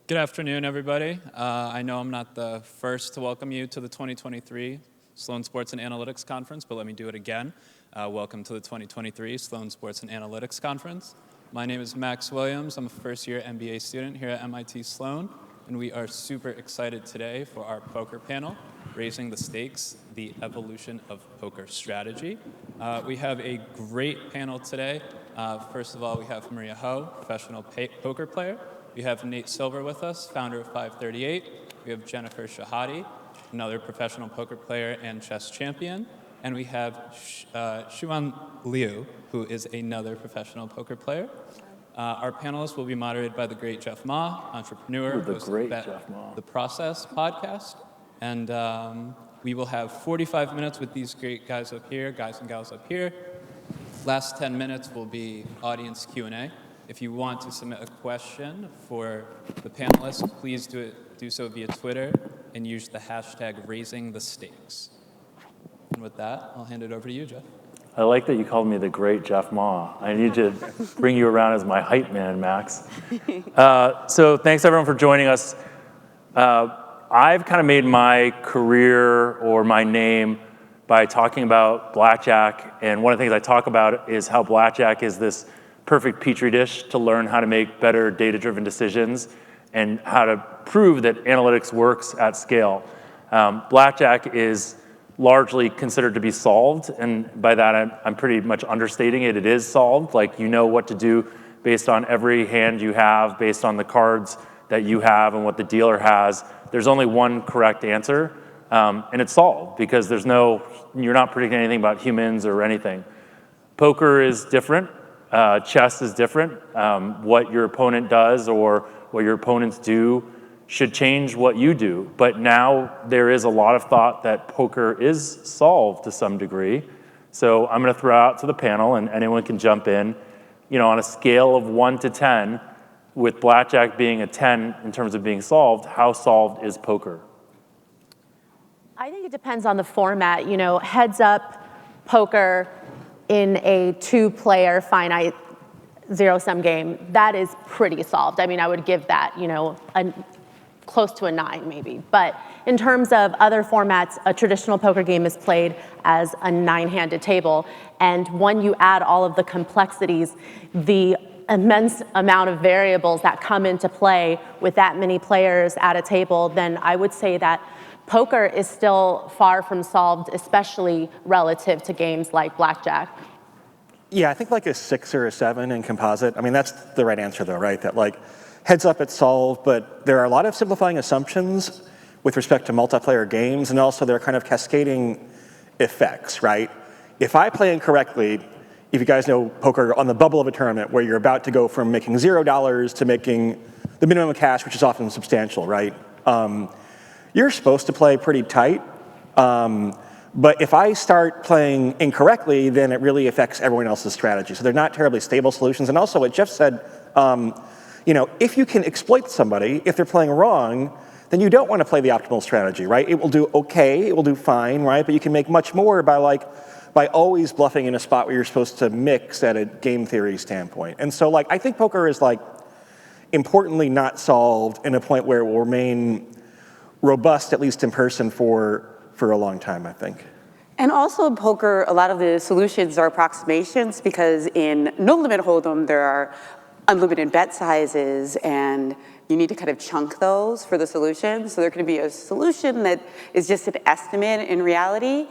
Good afternoon, everybody. I know I'm not the first to welcome you to the 2023 Sloan Sports and Analytics Conference, but let me do it again. Welcome to the 2023 Sloan Sports and Analytics Conference. My name is Max Williams. I'm a first-year MBA student here at MIT Sloan, and we are super excited today for our poker panel, Raising the Stakes, the Evolution of Poker Strategy. We have a great panel today. First of all, we have Maria Ho, professional poker player. We have Nate Silver with us, founder of 538. We have Jennifer Shahade, another professional poker player and chess champion. And we have Xuan Liu, who is another professional poker player. Our panelists will be moderated by the great Jeff Ma, entrepreneur, host of the Process podcast. And we will have 45 minutes with these great guys up here, guys and gals up here. Last 10 minutes will be audience Q&A. If you want to submit a question for the panelists, please do so via Twitter and use the hashtag #RaisingTheStakes. And with that, I'll hand it over to you, Jeff. I like that you called me the great Jeff Ma. I need to bring you around as my hype man, Max. So thanks everyone for joining us. I've kind of made my career or my name by talking about blackjack, and one of the things I talk about is how blackjack is this perfect petri dish to learn how to make better data-driven decisions and how to prove that analytics works at scale. Blackjack is largely considered to be solved, and by that I'm pretty much understating it. It is solved, like you know what to do based on every hand you have, based on the cards that you have and what the dealer has. There's only one correct answer, and it's solved because you're not predicting anything about humans or anything. Poker is different. Chess is different. What your opponent does or what your opponents do should change what you do. But now there is a lot of thought that poker is solved to some degree. So I'm going to throw out to the panel, and anyone can jump in. You know, on a scale of 1 to 10, with blackjack being a 10 in terms of being solved, how solved is poker? I think it depends on the format. You know, heads up poker in a two-player finite zero-sum game, that is pretty solved. I mean, I would give that, you know, close to a 9 maybe. But in terms of other formats, a traditional poker game is played as a 9-handed table. And when you add all of the complexities, the immense amount of variables that come into play with that many players at a table, then I would say that poker is still far from solved, especially relative to games like blackjack. Yeah, I think like a 6 or a 7 in composite. I mean, that's the right answer though, right? That like heads up it's solved, but there are a lot of simplifying assumptions with respect to multiplayer games, and also there are kind of cascading effects, right? If I play incorrectly, if you guys know poker, on the bubble of a tournament where you're about to go from making $0 to making the minimum cash, which is often substantial, right? You're supposed to play pretty tight, but if I start playing incorrectly, then it really affects everyone else's strategy. So they're not terribly stable solutions. And also what Jeff said, you know, if you can exploit somebody, if they're playing wrong, then you don't want to play the optimal strategy, right? It will do okay, it will do fine, right? But you can make much more by always bluffing in a spot where you're supposed to mix at a game theory standpoint. And so like, I think poker is like importantly not solved in a point where it will remain robust, at least in person, for a long time, I think. And also in poker, a lot of the solutions are approximations, because in no limit hold'em, there are unlimited bet sizes, and you need to kind of chunk those for the solution. So there can be a solution that is just an estimate in reality.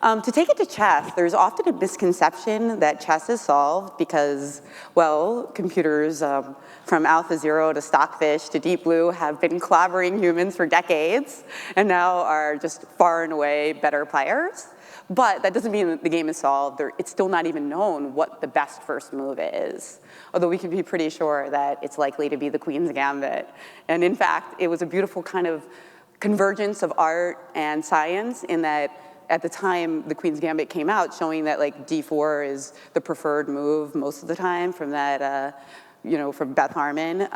To take it to chess, there's often a misconception that chess is solved because, well, computers from AlphaZero to Stockfish to Deep Blue have been clobbering humans for decades and now are just far and away better players. But that doesn't mean that the game is solved. It's still not even known what the best first move is, although we can be pretty sure that it's likely to be the Queen's Gambit. And in fact, it was a beautiful kind of convergence of art and science in that at the time the Queen's Gambit came out, showing that like D4 is the preferred move most of the time from that, you know, from Beth Harmon.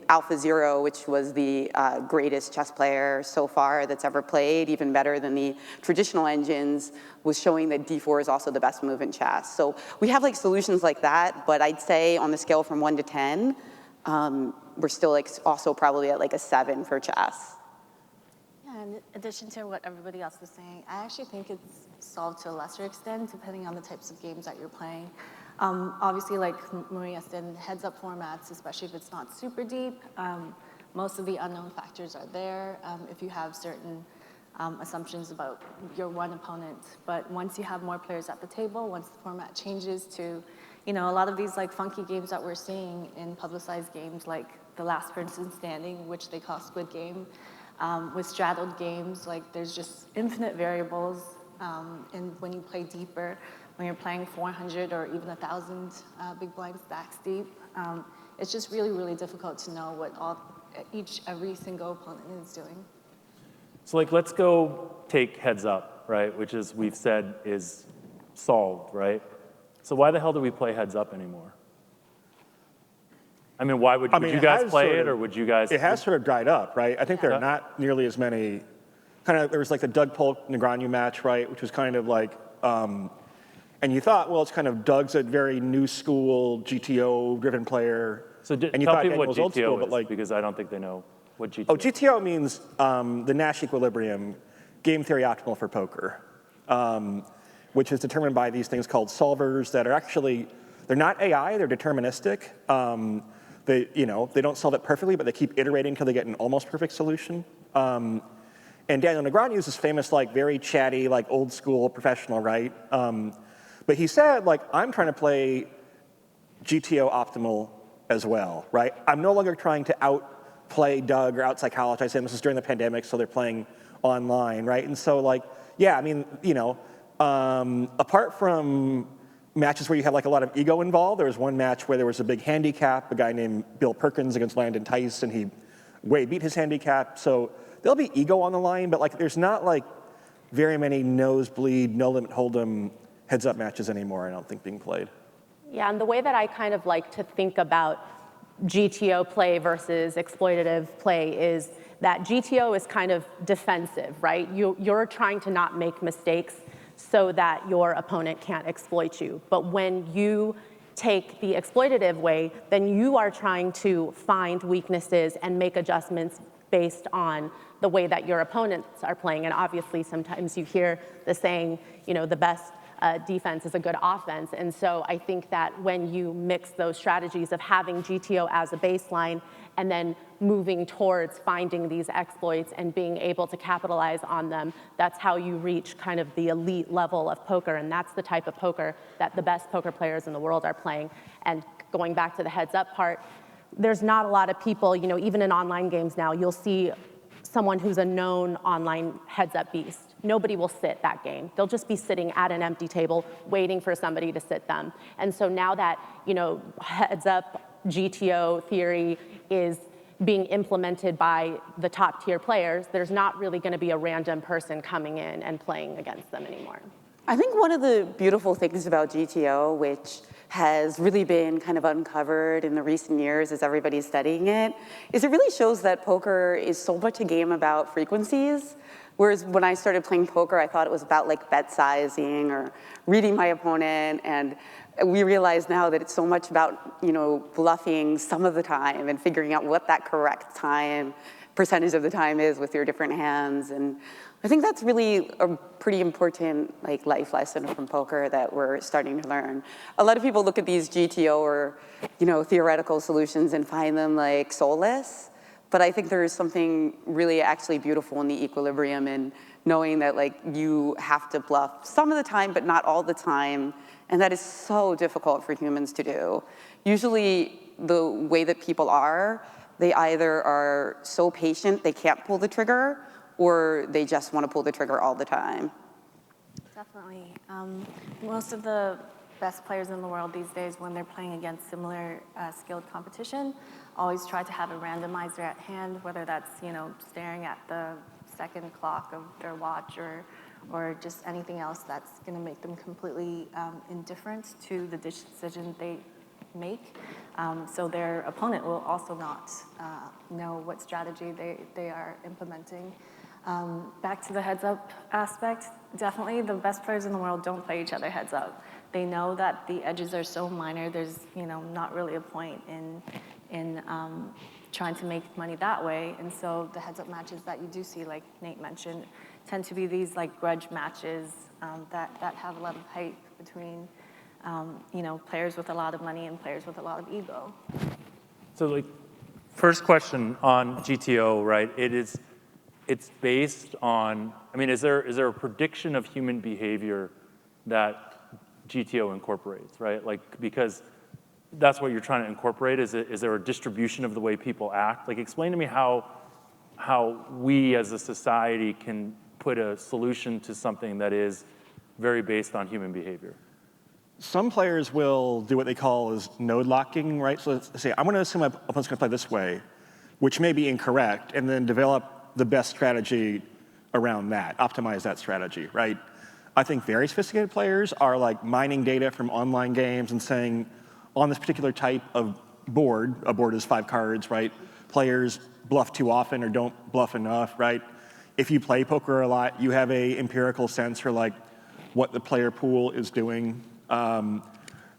AlphaZero, which was the greatest chess player so far that's ever played, even better than the traditional engines, was showing that D4 is also the best move in chess. So we have like solutions like that, but I'd say on the scale from 1 to 10, we're still like also probably at like a 7 for chess. Yeah, in addition to what everybody else was saying, I actually think it's solved to a lesser extent depending on the types of games that you're playing. Obviously, like Maria said, in heads-up formats, especially if it's not super deep, most of the unknown factors are there if you have certain assumptions about your one opponent. But once you have more players at the table, once the format changes to, a lot of these like funky games that we're seeing in publicized games like the last person standing, which they call Squid Game, with straddled games, like there's just infinite variables. And when you play deeper, when you're playing 400 or even 1,000 big blind stacks deep, it's just really, really difficult to know what every single opponent is doing. So like, let's go take heads up, right? Which is, we've said is solved, right? So why the hell do we play heads up anymore? I mean, would you guys play it, or would you guys? It has sort of dried up, right? I think there are not nearly as many, there was like the Doug Polk-Negreanu match, right? Which was kind of like, and you thought, well, it's kind of Doug's a very new school GTO-driven player. So and you tell thought people what Daniel's old GTO school, is, but like, because I don't think they know what GTO is. Oh, GTO means the Nash equilibrium, game theory optimal for poker, which is determined by these things called solvers that are actually, they're not AI, they're deterministic. They don't solve it perfectly, but they keep iterating until they get an almost perfect solution. And Daniel Negreanu is this famous, like, very chatty, like, old school professional, right? But he said, like, I'm trying to play GTO optimal as well, right? I'm no longer trying to outplay Doug or out-psychologize him. This is during the pandemic, so they're playing online, right? And so, like, yeah, I mean, apart from matches where you have like a lot of ego involved, there was one match where there was a big handicap, a guy named Bill Perkins against Landon Tice, and he way beat his handicap. So there'll be ego on the line, but like there's not like very many nosebleed, no limit hold'em heads up matches anymore, I don't think, being played. Yeah, and the way that I kind of like to think about GTO play versus exploitative play is that GTO is kind of defensive, right? You're trying to not make mistakes so that your opponent can't exploit you. But when you take the exploitative way, then you are trying to find weaknesses and make adjustments based on the way that your opponents are playing. And obviously, sometimes you hear the saying, the best defense is a good offense. And so I think that when you mix those strategies of having GTO as a baseline and then moving towards finding these exploits and being able to capitalize on them, that's how you reach kind of the elite level of poker. And that's the type of poker that the best poker players in the world are playing. And going back to the heads up part, there's not a lot of people, even in online games now, you'll see someone who's a known online heads up beast. Nobody will sit that game. They'll just be sitting at an empty table waiting for somebody to sit them. And so now that, heads up GTO theory is being implemented by the top tier players, there's not really going to be a random person coming in and playing against them anymore. I think one of the beautiful things about GTO, which has really been kind of uncovered in the recent years as everybody's studying it, is it really shows that poker is so much a game about frequencies. Whereas when I started playing poker, I thought it was about like bet sizing or reading my opponent, and we realize now that it's so much about, bluffing some of the time and figuring out what that correct percentage of the time is with your different hands. And I think that's really a pretty important life lesson from poker that we're starting to learn. A lot of people look at these GTO or, theoretical solutions and find them soulless. But I think there is something really actually beautiful in the equilibrium and knowing that you have to bluff some of the time, but not all the time. And that is so difficult for humans to do. Usually the way that people are, they either are so patient they can't pull the trigger, or they just want to pull the trigger all the time. Definitely. Most of the best players in the world these days, when they're playing against similar skilled competition, always try to have a randomizer at hand, whether that's staring at the second clock of their watch or just anything else that's going to make them completely indifferent to the decision they make. So their opponent will also not know what strategy they are implementing. Back to the heads up aspect, definitely the best players in the world don't play each other heads up. They know that the edges are so minor, there's not really a point in trying to make money that way. And so the heads-up matches that you do see, like Nate mentioned, tend to be these like grudge matches that have a lot of hype between players with a lot of money and players with a lot of ego. So like, first question on GTO, right? It's based on, I mean, is there a prediction of human behavior that GTO incorporates, right? Like, because that's what you're trying to incorporate. Is there a distribution of the way people act? Like, explain to me how we as a society can put a solution to something that is very based on human behavior. Some players will do what they call is node locking, right? So let's say, I'm going to assume my opponent's going to play this way, which may be incorrect, and then develop the best strategy around that, optimize that strategy, right? I think very sophisticated players are like mining data from online games and saying, on this particular type of board, a board is 5 cards, right? Players bluff too often or don't bluff enough, right? If you play poker a lot, you have a empirical sense for like what the player pool is doing.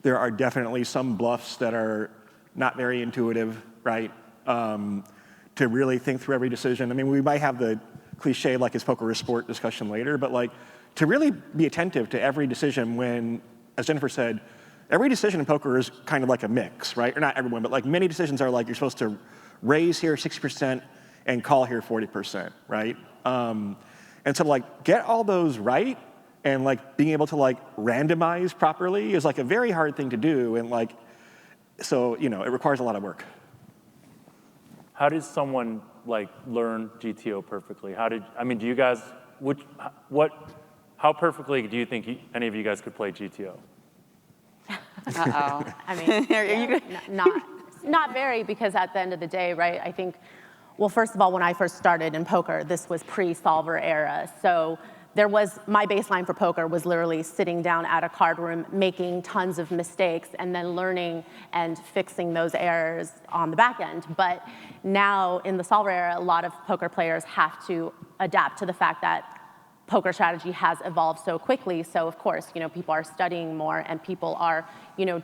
There are definitely some bluffs that are not very intuitive, right? To really think through every decision. I mean, we might have the cliche like is poker a sport discussion later, but like to really be attentive to every decision when, as Jennifer said, every decision in poker is kind of like a mix, right? Or not everyone, but like many decisions are like you're supposed to raise here 60% and call here 40%, right? And so like get all those right and like being able to like randomize properly is like a very hard thing to do, and like, so, it requires a lot of work. How did someone like learn GTO perfectly? Do you guys, how perfectly do you think any of you guys could play GTO? Uh-oh. I mean, not very, because at the end of the day, right, I think, well, first of all, when I first started in poker, this was pre-solver era. So my baseline for poker was literally sitting down at a card room, making tons of mistakes, and then learning and fixing those errors on the back end. But now in the solver era, a lot of poker players have to adapt to the fact that poker strategy has evolved so quickly. So of course, people are studying more and people are,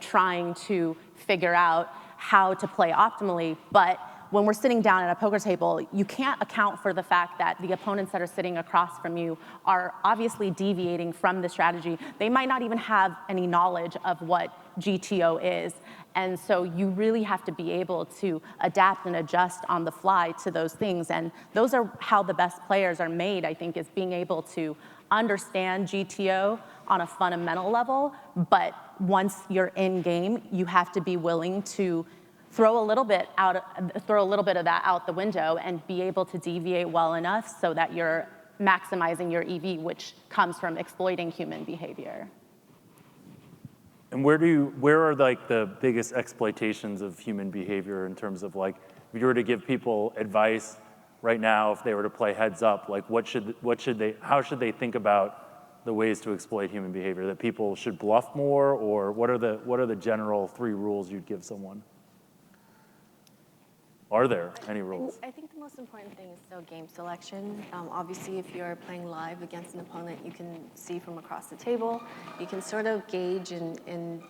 trying to figure out how to play optimally. But when we're sitting down at a poker table, you can't account for the fact that the opponents that are sitting across from you are obviously deviating from the strategy. They might not even have any knowledge of what GTO is. And so you really have to be able to adapt and adjust on the fly to those things. And those are how the best players are made, I think, is being able to understand GTO on a fundamental level. But once you're in game, you have to be willing to throw a little bit of that out the window and be able to deviate well enough so that you're maximizing your EV, which comes from exploiting human behavior. And where are like the biggest exploitations of human behavior in terms of like, if you were to give people advice right now, if they were to play heads up, like how should they think about the ways to exploit human behavior? That people should bluff more, or what are the general 3 rules you'd give someone? Are there any rules? I think the most important thing is still game selection. Obviously, if you're playing live against an opponent, you can see from across the table. You can sort of gauge and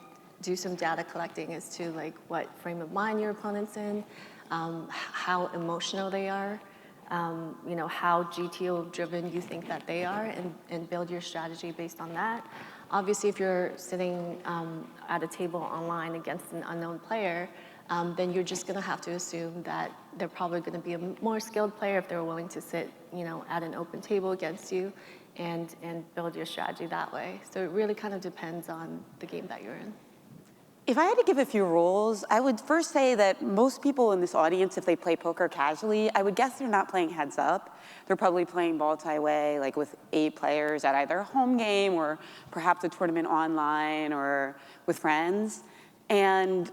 do some data collecting as to like what frame of mind your opponent's in, how emotional they are, how GTO driven you think that they are, and build your strategy based on that. Obviously, if you're sitting at a table online against an unknown player, then you're just going to have to assume that they're probably going to be a more skilled player if they're willing to sit, at an open table against you and build your strategy that way. So it really kind of depends on the game that you're in. If I had to give a few rules, I would first say that most people in this audience, if they play poker casually, I would guess they're not playing heads up. They're probably playing multi-way, like with 8 players at either a home game or perhaps a tournament online or with friends. And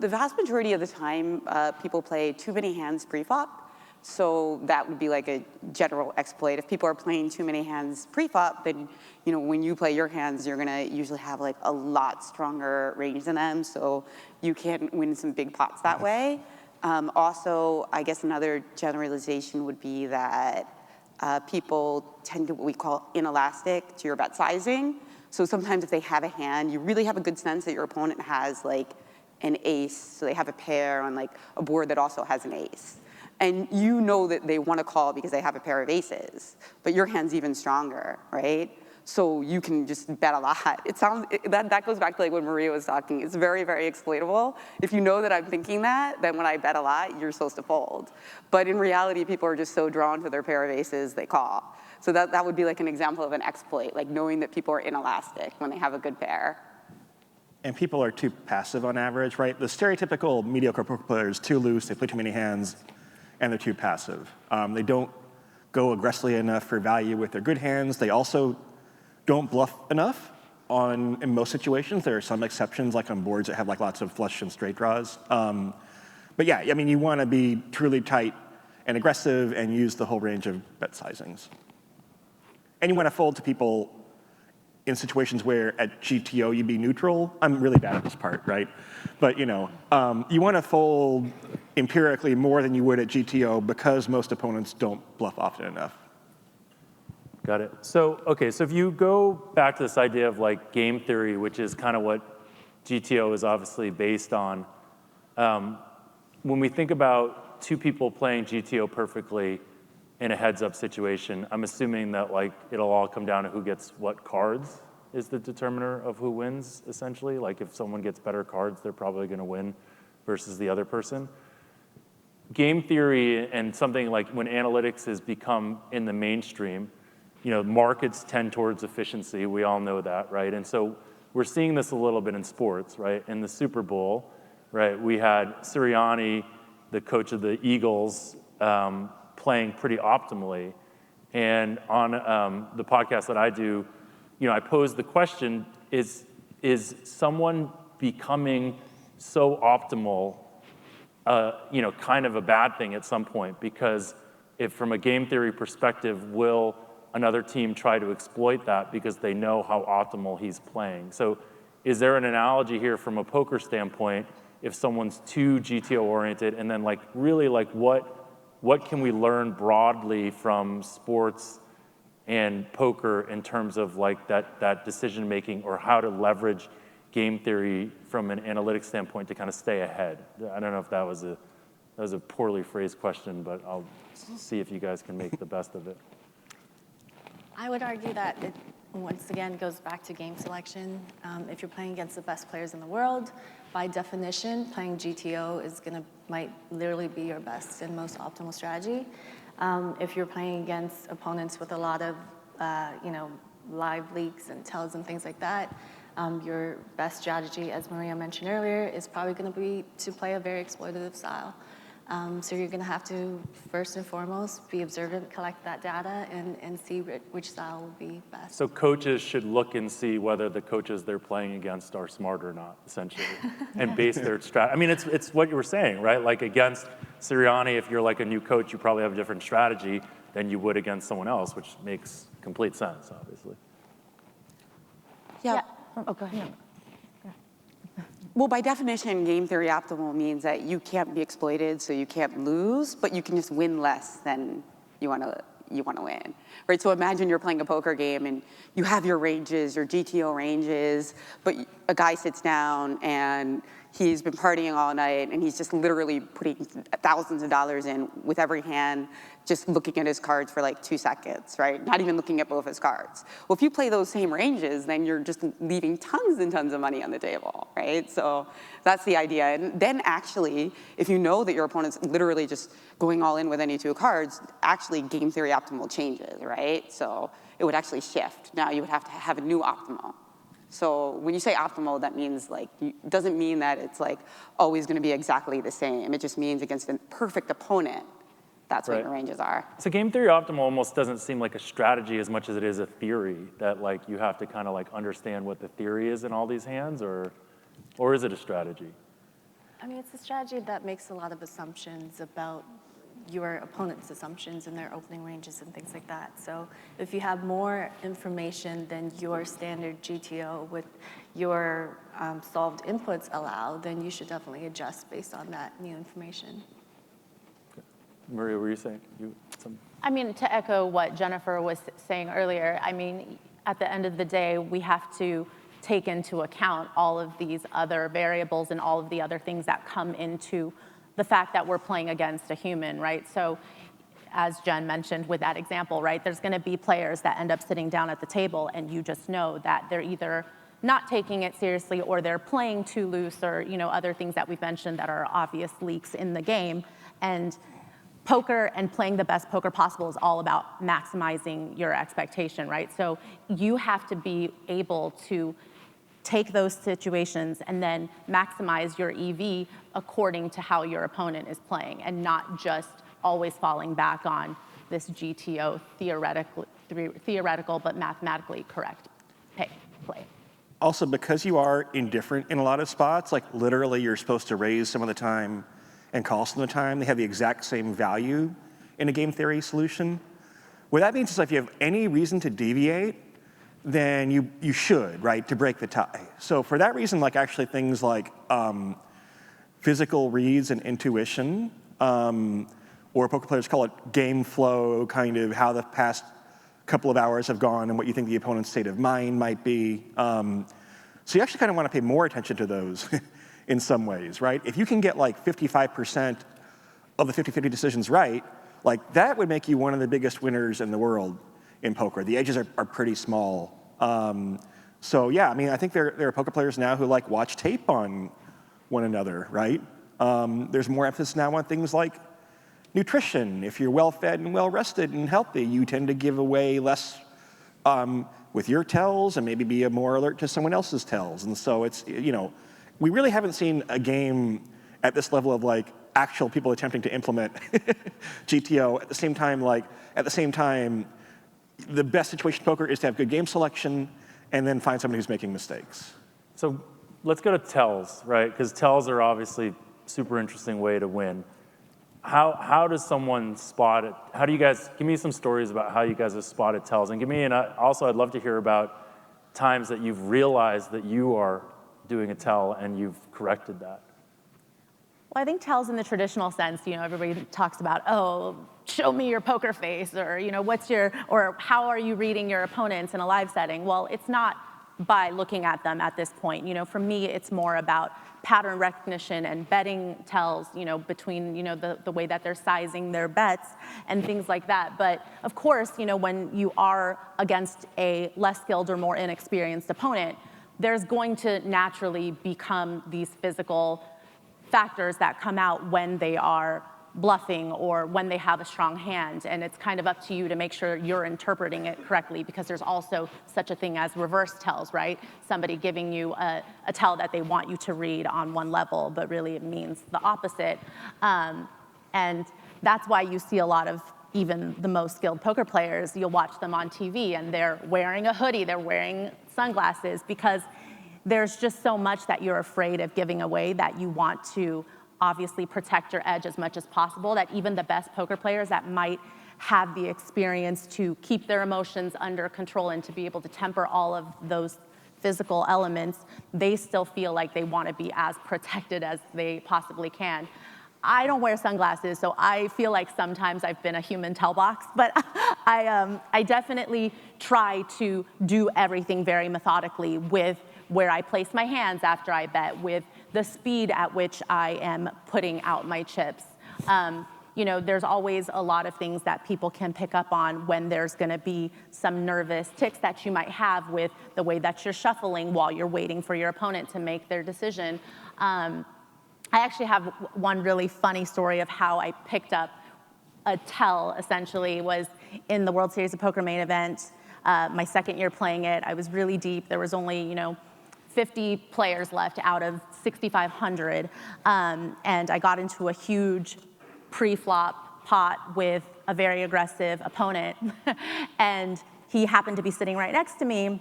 the vast majority of the time, people play too many hands pre-flop. So that would be like a general exploit. If people are playing too many hands pre-flop, then when you play your hands, you're gonna usually have like a lot stronger range than them. So you can win some big pots that way. Also, I guess another generalization would be that people tend to what we call inelastic to your bet sizing. So sometimes if they have a hand, you really have a good sense that your opponent has like an ace, so they have a pair on like a board that also has an ace. And you know that they want to call because they have a pair of aces, but your hand's even stronger, right? So you can just bet a lot. That goes back to like when Maria was talking. It's very, very exploitable. If you know that I'm thinking that, then when I bet a lot, you're supposed to fold. But in reality, people are just so drawn to their pair of aces, they call. So that would be like an example of an exploit, like knowing that people are inelastic when they have a good pair. And people are too passive on average, right? The stereotypical mediocre poker player is too loose, they play too many hands, and they're too passive. They don't go aggressively enough for value with their good hands. They also don't bluff enough in most situations. There are some exceptions, like on boards that have like lots of flush and straight draws. But yeah, I mean, you want to be truly tight and aggressive and use the whole range of bet sizings. And you want to fold to people in situations where at GTO you'd be neutral. I'm really bad at this part, right? But you want to fold empirically more than you would at GTO because most opponents don't bluff often enough. Got it. So, okay, so if you go back to this idea of like game theory, which is kind of what GTO is obviously based on, when we think about two people playing GTO perfectly in a heads-up situation, I'm assuming that like it'll all come down to who gets what cards is the determiner of who wins, essentially. Like if someone gets better cards, they're probably going to win versus the other person. Game theory and something like when analytics has become in the mainstream, markets tend towards efficiency. We all know that, right? And so we're seeing this a little bit in sports, right? In the Super Bowl, right, we had Sirianni, the coach of the Eagles, playing pretty optimally. And on the podcast that I do, I pose the question, is someone becoming so optimal, kind of a bad thing at some point? Because if from a game theory perspective, will another team try to exploit that because they know how optimal he's playing? So is there an analogy here from a poker standpoint if someone's too GTO oriented, and then like really like what can we learn broadly from sports and poker in terms of like that decision making, or how to leverage game theory from an analytics standpoint to kind of stay ahead? I don't know if that was a poorly phrased question, but I'll see if you guys can make the best of it. I would argue that it, once again, goes back to game selection. If you're playing against the best players in the world, by definition, playing GTO might literally be your best and most optimal strategy. If you're playing against opponents with a lot of, live leaks and tells and things like that, your best strategy, as Maria mentioned earlier, is probably going to be to play a very exploitative style. So you're going to have to, first and foremost, be observant, collect that data, and see which style will be best. So coaches should look and see whether the coaches they're playing against are smart or not, essentially, and base their strategy. I mean, it's what you were saying, right? Like against Sirianni, if you're like a new coach, you probably have a different strategy than you would against someone else, which makes complete sense, obviously. Yeah. Oh, go ahead. Well, by definition, game theory optimal means that you can't be exploited, so you can't lose, but you can just win less than you want to win, right? So imagine you're playing a poker game and you have your ranges, your GTO ranges, but a guy sits down and he's been partying all night and he's just literally putting thousands of dollars in with every hand, just looking at his cards for like 2 seconds, right? Not even looking at both his cards. Well, if you play those same ranges, then you're just leaving tons and tons of money on the table, right? So that's the idea. And then actually, if you know that your opponent's literally just going all in with any 2 cards, actually game theory optimal changes, right? So it would actually shift. Now you would have to have a new optimal. So when you say optimal, that means like, it doesn't mean that it's like always going to be exactly the same. It just means against a perfect opponent, that's what your ranges are. So game theory optimal almost doesn't seem like a strategy as much as it is a theory, that like you have to kind of like understand what the theory is in all these hands, or is it a strategy? I mean, it's a strategy that makes a lot of assumptions about your opponent's assumptions and their opening ranges and things like that. So if you have more information than your standard GTO with your solved inputs allow, then you should definitely adjust based on that new information. Okay. Maria, what were you saying? I mean, to echo what Jennifer was saying earlier, I mean, at the end of the day, we have to take into account all of these other variables and all of the other things that come into the fact that we're playing against a human, right? So as Jen mentioned with that example, right, there's going to be players that end up sitting down at the table and you just know that they're either not taking it seriously or they're playing too loose, or other things that we've mentioned that are obvious leaks in the game. And poker and playing the best poker possible is all about maximizing your expectation, right? So you have to be able to take those situations and then maximize your EV according to how your opponent is playing, and not just always falling back on this GTO theoretical but mathematically correct play. Also, because you are indifferent in a lot of spots, like literally you're supposed to raise some of the time and call some of the time, they have the exact same value in a game theory solution. What that means is if you have any reason to deviate, then you should, right, to break the tie. So for that reason, like actually things like physical reads and intuition, or poker players call it game flow, kind of how the past couple of hours have gone and what you think the opponent's state of mind might be. So you actually kind of want to pay more attention to those in some ways, right? If you can get like 55% of the 50-50 decisions right, like that would make you one of the biggest winners in the world in poker. The edges are pretty small. So yeah, I mean, I think there are poker players now who like watch tape on one another, right? There's more emphasis now on things like nutrition. If you're well-fed and well-rested and healthy, you tend to give away less with your tells and maybe be more alert to someone else's tells. And so it's, we really haven't seen a game at this level of like actual people attempting to implement GTO at the same time, the best situation in poker is to have good game selection and then find somebody who's making mistakes. So let's go to tells, right? Because tells are obviously super interesting way to win. How does someone spot it? How do you guys, give me some stories about how you guys have spotted tells, and give me, also I'd love to hear about times that you've realized that you are doing a tell and you've corrected that. Well, I think tells in the traditional sense, everybody talks about, oh, show me your poker face, or, or how are you reading your opponents in a live setting? Well, it's not by looking at them at this point. For me, it's more about pattern recognition and betting tells, between, the way that they're sizing their bets and things like that. But of course, when you are against a less skilled or more inexperienced opponent, there's going to naturally become these physical factors that come out when they are bluffing or when they have a strong hand, and it's kind of up to you to make sure you're interpreting it correctly, because there's also such a thing as reverse tells, right? Somebody giving you a tell that they want you to read on one level, but really it means the opposite. And that's why you see a lot of even the most skilled poker players, you'll watch them on TV and they're wearing a hoodie, they're wearing sunglasses, because there's just so much that you're afraid of giving away that you want to obviously protect your edge as much as possible, that even the best poker players that might have the experience to keep their emotions under control and to be able to temper all of those physical elements, they still feel like they want to be as protected as they possibly can. I don't wear sunglasses, so I feel like sometimes I've been a human tell box, but I definitely try to do everything very methodically with where I place my hands after I bet, with the speed at which I am putting out my chips. There's always a lot of things that people can pick up on when there's gonna be some nervous tics that you might have with the way that you're shuffling while you're waiting for your opponent to make their decision. I actually have one really funny story of how I picked up a tell, essentially, was in the World Series of Poker main event. My second year playing it, I was really deep. There was only, 50 players left out of 6,500. And I got into a huge pre-flop pot with a very aggressive opponent. And he happened to be sitting right next to me.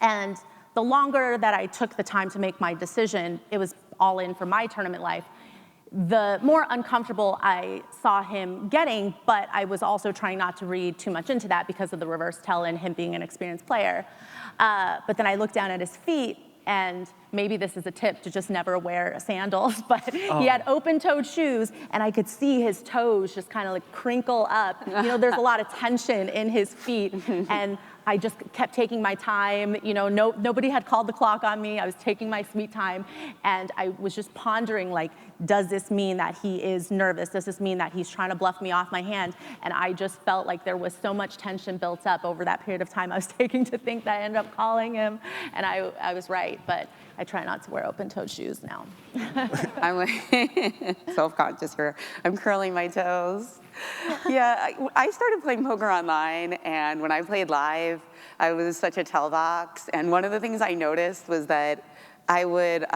And the longer that I took the time to make my decision, it was all in for my tournament life, the more uncomfortable I saw him getting, but I was also trying not to read too much into that because of the reverse tell and him being an experienced player. But then I looked down at his feet, and maybe this is a tip to just never wear sandals, but he had open-toed shoes, and I could see his toes just kind of like crinkle up. There's a lot of tension in his feet, and I just kept taking my time. Nobody had called the clock on me. I was taking my sweet time, and I was just pondering, like, does this mean that he is nervous? Does this mean that he's trying to bluff me off my hand? And I just felt like there was so much tension built up over that period of time I was taking to think that I ended up calling him, and I was right, but I try not to wear open-toed shoes now. I'm like self-conscious here. I'm curling my toes. Yeah, I started playing poker online, and when I played live, I was such a tellbox. And one of the things I noticed was that I would,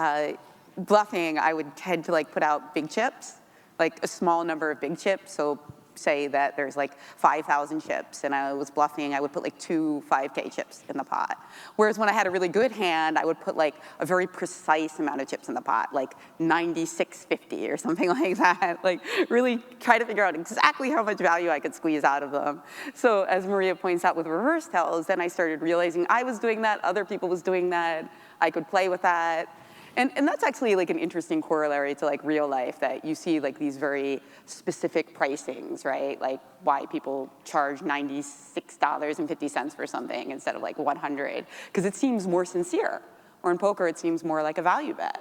bluffing, I would tend to like put out big chips, like a small number of big chips. So say that there's like 5,000 chips, and I was bluffing, I would put like 2 5K chips in the pot. Whereas when I had a really good hand, I would put like a very precise amount of chips in the pot, like 96.50 or something like that. Like really try to figure out exactly how much value I could squeeze out of them. So as Maria points out with reverse tells, then I started realizing I was doing that, other people was doing that, I could play with that. And that's actually like an interesting corollary to like real life, that you see like these very specific pricings, right? Like why people charge $96.50 for something instead of like 100, because it seems more sincere. Or in poker, it seems more like a value bet.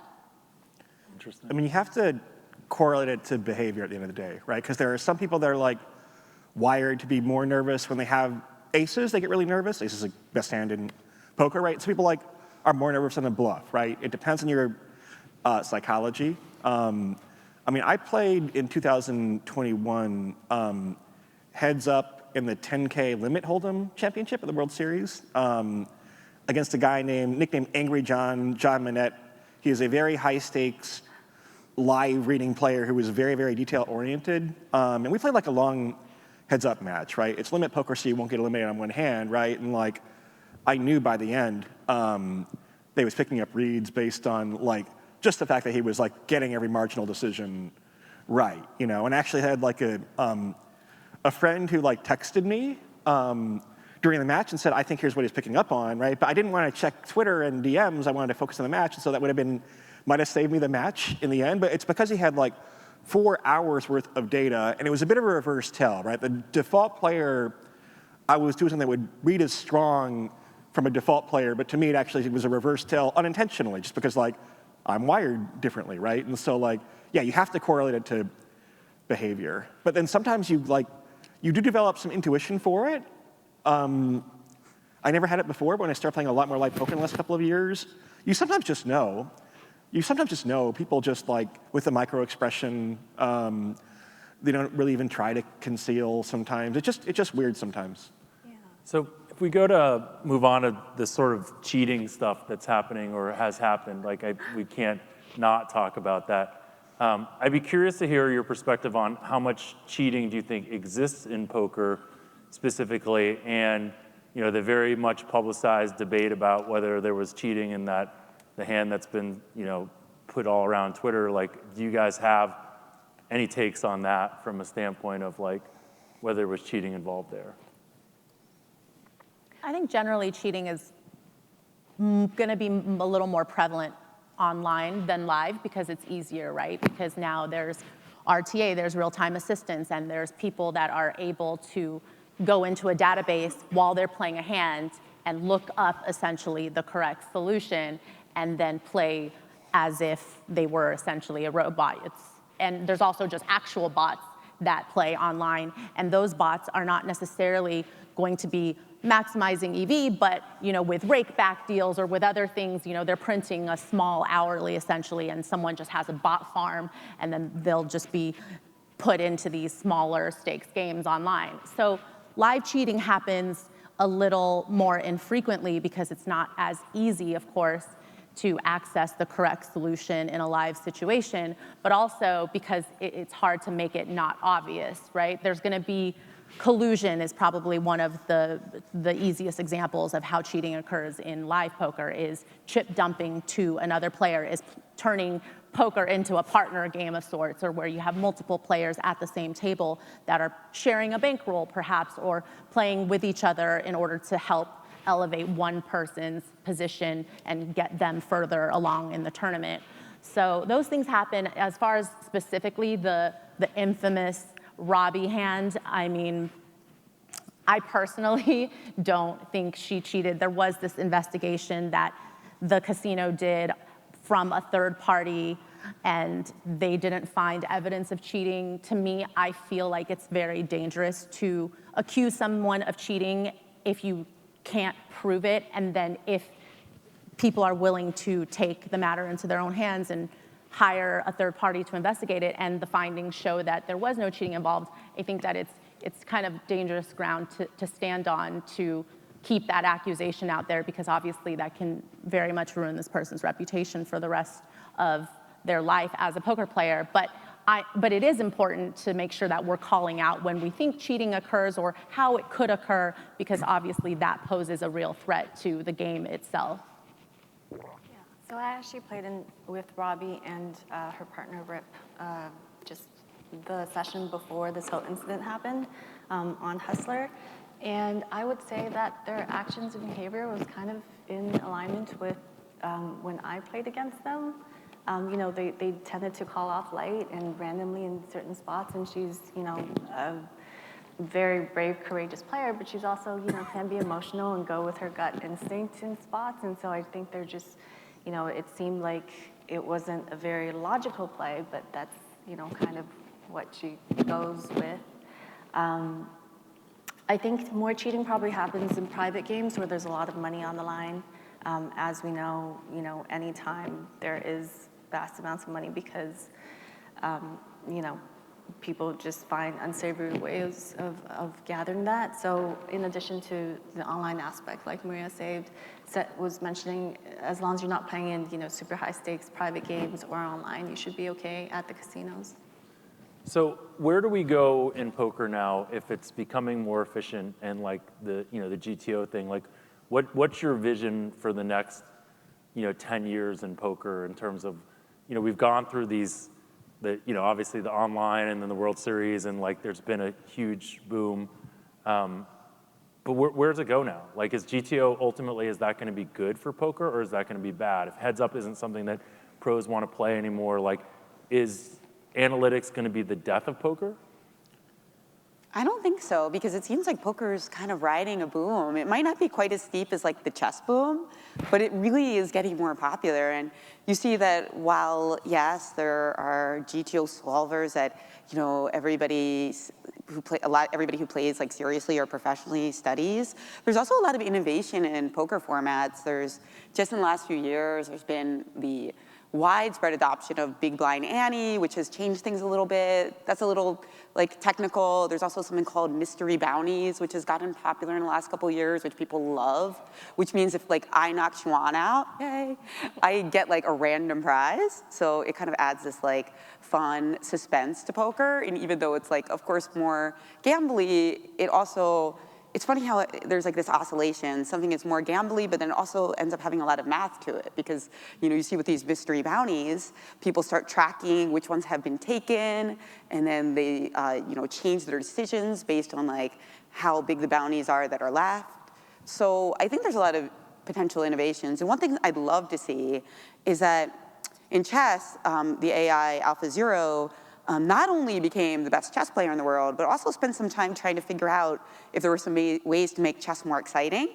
Interesting. I mean, you have to correlate it to behavior at the end of the day, right? Because there are some people that are like wired to be more nervous when they have aces. They get really nervous. Aces is the best hand in poker, right? Some people like are more nervous than a bluff, right? It depends on your psychology. I mean, I played in 2021 heads up in the 10K limit hold'em championship at the World Series against a guy nicknamed Angry John Manette. He is a very high stakes live reading player who was very, very detail oriented. And we played like a long heads up match, right? It's limit poker, so you won't get eliminated on one hand, right? And like, I knew by the end they was picking up reads based on like just the fact that he was like getting every marginal decision right, and actually had like a friend who like texted me during the match and said, I think here's what he's picking up on, right? But I didn't want to check Twitter and DMs. I wanted to focus on the match, and so that might have saved me the match in the end. But it's because he had like 4 hours worth of data, and it was a bit of a reverse tell, right? The default player, I was doing something that would read as strong from a default player, but to me it was a reverse tell unintentionally, just because like I'm wired differently, right? And so like, yeah, you have to correlate it to behavior. But then sometimes you do develop some intuition for it. I never had it before, but when I started playing a lot more live poker in the last couple of years, you sometimes just know. People just like with the micro expression, they don't really even try to conceal sometimes. It's just weird sometimes. Yeah. So if we go to move on to this sort of cheating stuff that's happening or has happened, we can't not talk about that. I'd be curious to hear your perspective on how much cheating do you think exists in poker specifically, and the very much publicized debate about whether there was cheating in the hand that's been put all around Twitter. Like, do you guys have any takes on that from a standpoint of like whether there was cheating involved there? I think generally cheating is going to be a little more prevalent online than live because it's easier, right? Because now there's RTA, there's real-time assistance, and there's people that are able to go into a database while they're playing a hand and look up essentially the correct solution and then play as if they were essentially a robot. And there's also just actual bots that play online, and those bots are not necessarily going to be maximizing EV, but with rake back deals or with other things, they're printing a small hourly essentially, and someone just has a bot farm, and then they'll just be put into these smaller stakes games online. So live cheating happens a little more infrequently because it's not as easy, of course, to access the correct solution in a live situation, but also because it's hard to make it not obvious, right? There's gonna be collusion is probably one of the easiest examples of how cheating occurs in live poker. Is chip dumping to another player, is turning poker into a partner game of sorts, or where you have multiple players at the same table that are sharing a bankroll perhaps, or playing with each other in order to help elevate one person's position and get them further along in the tournament. So those things happen. As far as specifically the infamous Robbie hand, I mean, I personally don't think she cheated. There was this investigation that the casino did from a third party, and they didn't find evidence of cheating. To me, I feel like it's very dangerous to accuse someone of cheating if you can't prove it, and then if people are willing to take the matter into their own hands and hire a third party to investigate it, and the findings show that there was no cheating involved, I think that it's kind of dangerous ground to stand on to keep that accusation out there, because obviously that can very much ruin this person's reputation for the rest of their life as a poker player. But it is important to make sure that we're calling out when we think cheating occurs or how it could occur, because obviously that poses a real threat to the game itself. Yeah. So I actually played with Robbie and her partner Rip just the session before this whole incident happened on Hustler. And I would say that their actions and behavior was kind of in alignment with when I played against them. You know, they tended to call off light and randomly in certain spots, and she's, you know, a very brave, courageous player, but she's also, you know, can be emotional and go with her gut instinct in spots. And so I think they're just, you know, it seemed like it wasn't a very logical play, but that's, you know, kind of what she goes with. I think more cheating probably happens in private games where there's a lot of money on the line. As we know, you know, anytime there is vast amounts of money, because, you know, people just find unsavory ways of gathering that. So in addition to the online aspect, like Maria was mentioning, as long as you're not playing in, you know, super high stakes private games or online, you should be okay at the casinos. So where do we go in poker now if it's becoming more efficient and like the, you know, the GTO thing? Like, what's your vision for the next, you know, 10 years in poker in terms of, you know, we've gone through these, you know, obviously the online and then the World Series, and like there's been a huge boom. But where does it go now? Like, is GTO ultimately, is that going to be good for poker, or is that going to be bad? If heads up isn't something that pros want to play anymore, like, is analytics going to be the death of poker? I don't think so, because it seems like poker's kind of riding a boom. It might not be quite as steep as like the chess boom, but it really is getting more popular. And you see that while, yes, there are GTO solvers that, you know, everybody who plays like seriously or professionally studies, there's also a lot of innovation in poker formats. There's, just in the last few years, there's been the widespread adoption of Big Blind Ante, which has changed things a little bit. That's a little like technical. There's also something called mystery bounties, which has gotten popular in the last couple of years, which people love, which means if like I knock Xuan out, yay, I get like a random prize. So it kind of adds this like fun suspense to poker. And even though it's like, of course, more gambly, it also, it's funny how there's like this oscillation. Something is more gambly, but then it also ends up having a lot of math to it, because, you know, you see with these mystery bounties, people start tracking which ones have been taken, and then they, you know, change their decisions based on like how big the bounties are that are left. So I think there's a lot of potential innovations. And one thing I'd love to see is that in chess, the AI AlphaZero not only became the best chess player in the world, but also spent some time trying to figure out if there were some ways to make chess more exciting.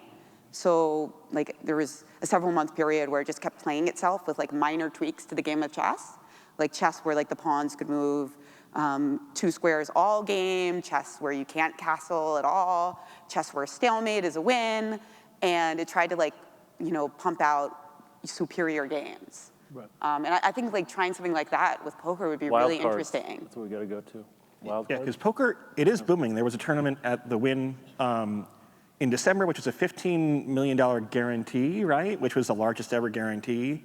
So like there was a several-month period where it just kept playing itself with like minor tweaks to the game of chess. Like chess where like the pawns could move 2 squares all game, chess where you can't castle at all, chess where stalemate is a win, and it tried to like, you know, pump out superior games. Right. And I think like trying something like that with poker would be Wild really cards. interesting. That's what we got to go to. Wild Yeah, cards? because poker, it is booming. There was a tournament at the Wynn in December, which was a $15 million guarantee, right? Which was the largest ever guarantee.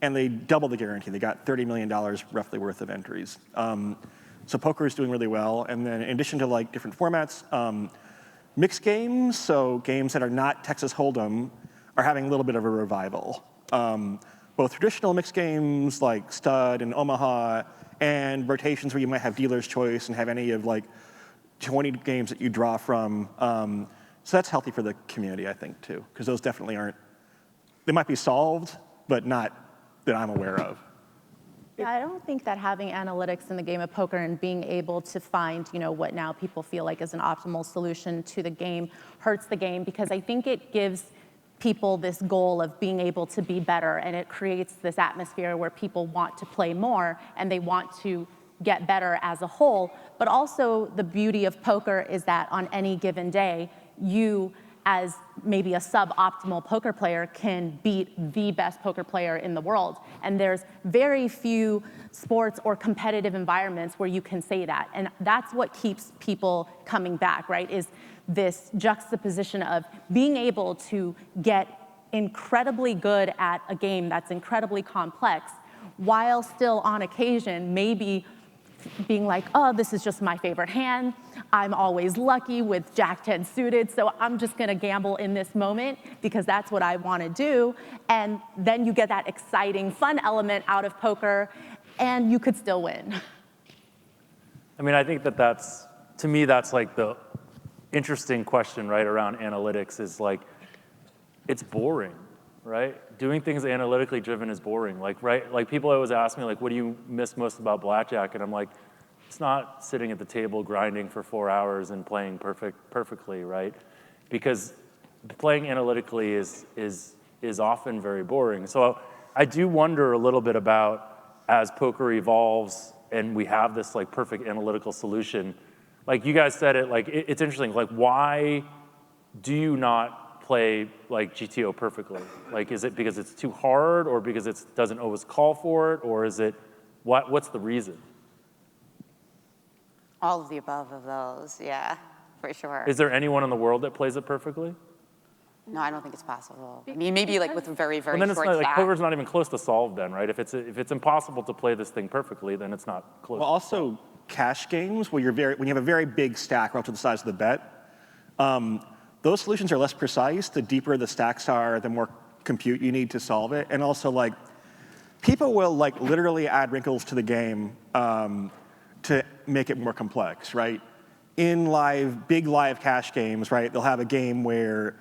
And they doubled the guarantee. They got $30 million roughly worth of entries. So poker is doing really well. And then in addition to like different formats, mixed games, so games that are not Texas Hold'em, are having a little bit of a revival. Both traditional mixed games like Stud and Omaha, and rotations where you might have dealer's choice and have any of like 20 games that you draw from. So that's healthy for the community, I think, too, because those definitely aren't, they might be solved, but not that I'm aware of. Yeah, I don't think that having analytics in the game of poker and being able to find, what now people feel like is an optimal solution to the game hurts the game, because I think it gives people this goal of being able to be better, and it creates this atmosphere where people want to play more and they want to get better as a whole. But also the beauty of poker is that on any given day, you as maybe a suboptimal poker player can beat the best poker player in the world. And there's very few sports or competitive environments where you can say that. And that's what keeps people coming back, right? Is this juxtaposition of being able to get incredibly good at a game that's incredibly complex, while still on occasion maybe being like, oh, this is just my favorite hand. I'm always lucky with Jack-10 suited, so I'm just gonna gamble in this moment because that's what I wanna do. And then you get that exciting, fun element out of poker, and you could still win. I mean, I think that's, to me, that's like the interesting question, right, around analytics is like, it's boring, right? Doing things analytically driven is boring. Like, right? Like people always ask me, like, what do you miss most about blackjack? And I'm like, it's not sitting at the table grinding for 4 hours and playing perfectly, right? Because playing analytically is often very boring. So I do wonder a little bit about, as poker evolves and we have this like perfect analytical solution, like you guys said it, like it's interesting, like why do you not play like GTO perfectly? Like, is it because it's too hard, or because it doesn't always call for it, or is it, what's the reason? All of the above of those, yeah, for sure. Is there anyone in the world that plays it perfectly? No, I don't think it's possible. I mean, maybe like with very, very Well, then short it's not, like stack. poker's not even close to solved then, right? If it's impossible to play this thing perfectly, then it's not close. Well, also cash games, when you have a very big stack relative to the size of the bet, those solutions are less precise. The deeper the stacks are, the more compute you need to solve it. And also, like, people will like literally add wrinkles to the game to make it more complex, right? In big live cash games, right, they'll have a game where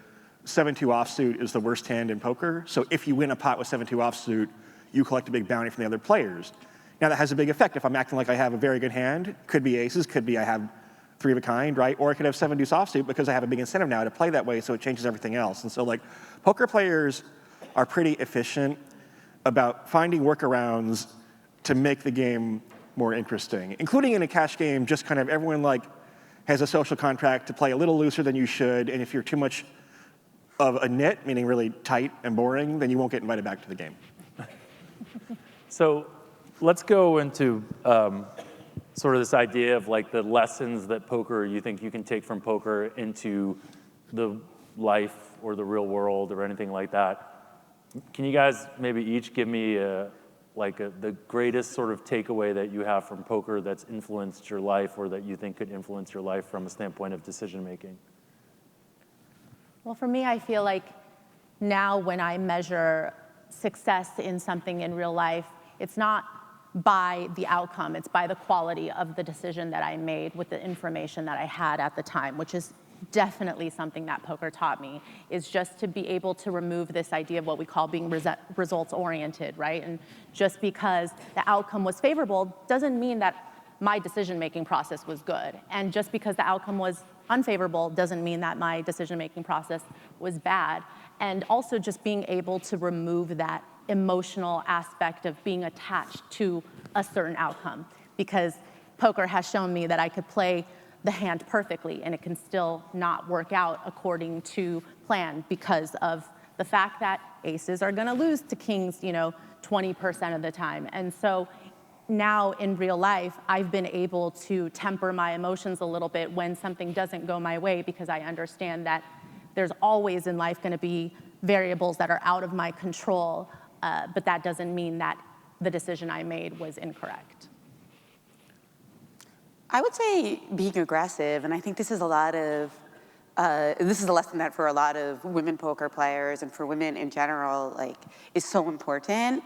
7-2 offsuit is the worst hand in poker. So if you win a pot with 7-2 offsuit, you collect a big bounty from the other players. Now that has a big effect. If I'm acting like I have a very good hand, could be aces, could be I have 3 of a kind, right? Or I could have 7 deuce offsuit because I have a big incentive now to play that way, so it changes everything else. And so like poker players are pretty efficient about finding workarounds to make the game more interesting, including in a cash game, just kind of everyone like has a social contract to play a little looser than you should, and if you're too much of a nit, meaning really tight and boring, then you won't get invited back to the game. So let's go into sort of this idea of like the lessons that poker, you think you can take from poker into the life or the real world or anything like that. Can you guys maybe each give me the greatest sort of takeaway that you have from poker that's influenced your life, or that you think could influence your life from a standpoint of decision making? Well, for me, I feel like now when I measure success in something in real life, it's not by the outcome, it's by the quality of the decision that I made with the information that I had at the time, which is definitely something that poker taught me, is just to be able to remove this idea of what we call being results oriented, right? And just because the outcome was favorable doesn't mean that my decision-making process was good. And just because the outcome was unfavorable doesn't mean that my decision-making process was bad. And also just being able to remove that emotional aspect of being attached to a certain outcome. Because poker has shown me that I could play the hand perfectly and it can still not work out according to plan because of the fact that aces are gonna lose to kings, 20% of the time. And so now in real life, I've been able to temper my emotions a little bit when something doesn't go my way, because I understand that there's always in life gonna be variables that are out of my control, but that doesn't mean that the decision I made was incorrect. I would say being aggressive, and I think this is a lesson that for a lot of women poker players and for women in general, is so important.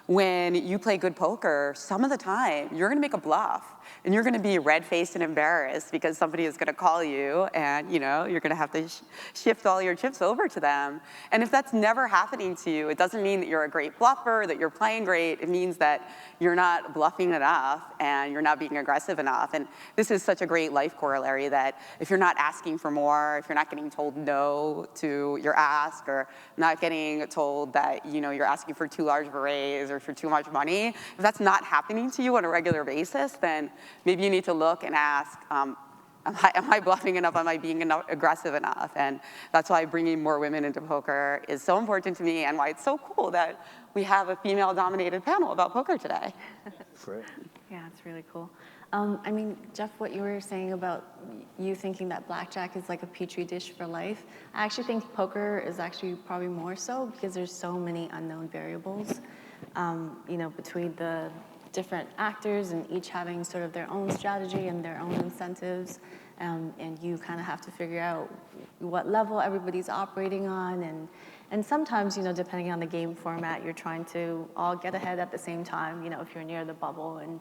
When you play good poker, some of the time you're gonna make a bluff. and you're going to be red-faced and embarrassed because somebody is going to call you, and you're going to have to shift all your chips over to them. And if that's never happening to you, it doesn't mean that you're a great bluffer, that you're playing great. It means that you're not bluffing enough and you're not being aggressive enough. And this is such a great life corollary that if you're not asking for more, if you're not getting told no to your ask, or not getting told that you're asking for too large of a raise or for too much money, if that's not happening to you on a regular basis, then maybe you need to look and ask, am I bluffing enough? Am I being aggressive enough? And that's why bringing more women into poker is so important to me, and why it's so cool that we have a female-dominated panel about poker today. Great. Yeah, it's really cool. I mean, Jeff, what you were saying about you thinking that blackjack is like a petri dish for life, I actually think poker is actually probably more so, because there's so many unknown variables, between the different actors and each having sort of their own strategy and their own incentives, and you kind of have to figure out what level everybody's operating on, and sometimes, depending on the game format, you're trying to all get ahead at the same time, if you're near the bubble, and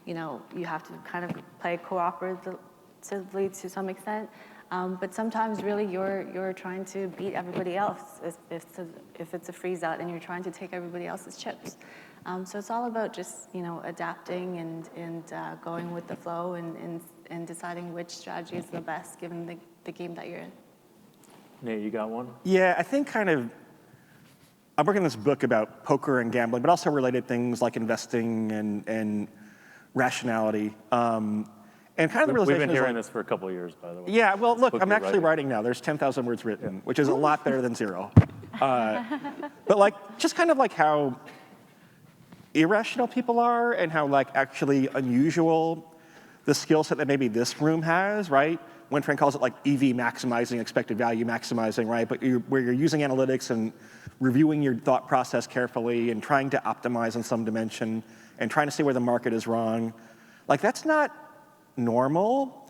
you have to kind of play cooperatively to some extent. But sometimes really you're trying to beat everybody else if it's a freeze out and you're trying to take everybody else's chips. So it's all about just adapting and going with the flow and deciding which strategy is the best given the game that you're in. Nate, you got one? Yeah, I think I'm working on this book about poker and gambling, but also related things like investing and rationality. And kind of the realization We've been is hearing this for a couple of years, by the way. Yeah, well, look, I'm actually writing. writing now. There's 10,000 words written, which is a lot better than 0. But just kind of how irrational people are, and how actually unusual the skill set that maybe this room has, right? One friend calls it EV maximizing, expected value maximizing, right? But where you're using analytics and reviewing your thought process carefully and trying to optimize in some dimension and trying to see where the market is wrong. That's not normal.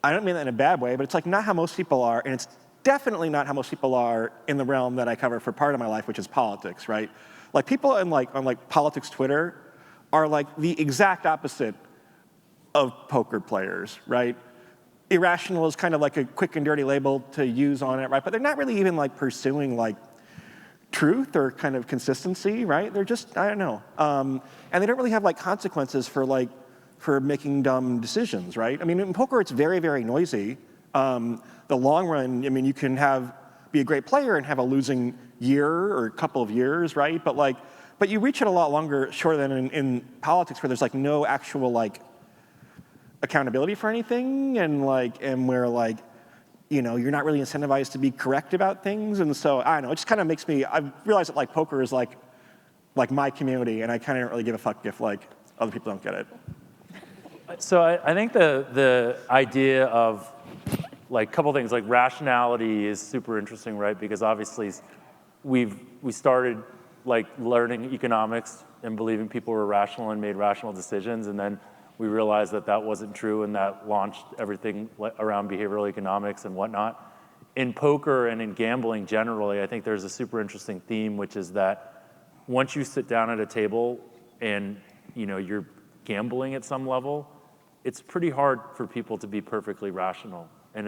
I don't mean that in a bad way, but it's not how most people are, and it's definitely not how most people are in the realm that I cover for part of my life, which is politics, right? People on politics Twitter are the exact opposite of poker players, right? Irrational is kind of a quick and dirty label to use on it, right? But they're not really even pursuing truth or kind of consistency, right? They're just, I don't know. And they don't really have consequences for making dumb decisions, right? I mean, in poker, it's very, very noisy. The long run, I mean, you can be a great player and have a losing year or a couple of years, right? But you reach it a lot shorter than in politics, where there's no actual accountability for anything, and where you're not really incentivized to be correct about things. And so I don't know, it just kind of makes me, I've realized that poker is like my community, and I kind of don't really give a fuck if other people don't get it. So I think the idea of a couple things, rationality is super interesting, right? Because obviously we started learning economics and believing people were rational and made rational decisions, and then we realized that wasn't true, and that launched everything around behavioral economics and whatnot. In poker and in gambling generally, I think there's a super interesting theme, which is that once you sit down at a table and you're gambling at some level, it's pretty hard for people to be perfectly rational. And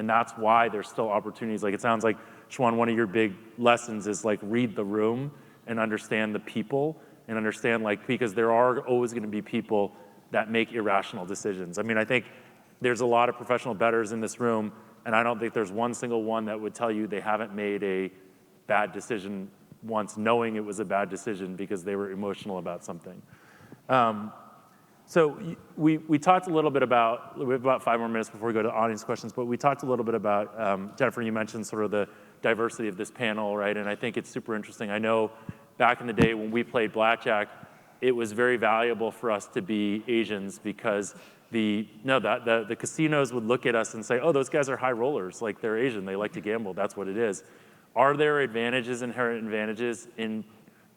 that's why there's still opportunities. It sounds like, Xuan, one of your big lessons is read the room and understand the people, and understand because there are always going to be people that make irrational decisions. I mean, I think there's a lot of professional bettors in this room, and I don't think there's one single one that would tell you they haven't made a bad decision once, knowing it was a bad decision because they were emotional about something. So we talked a little bit about, we have about 5 more minutes before we go to audience questions, but we talked a little bit about, Jennifer, you mentioned sort of the diversity of this panel, right? And I think it's super interesting. I know back in the day when we played blackjack, it was very valuable for us to be Asians, because the casinos would look at us and say, oh, those guys are high rollers, they're Asian, they like to gamble, that's what it is. Are there inherent advantages in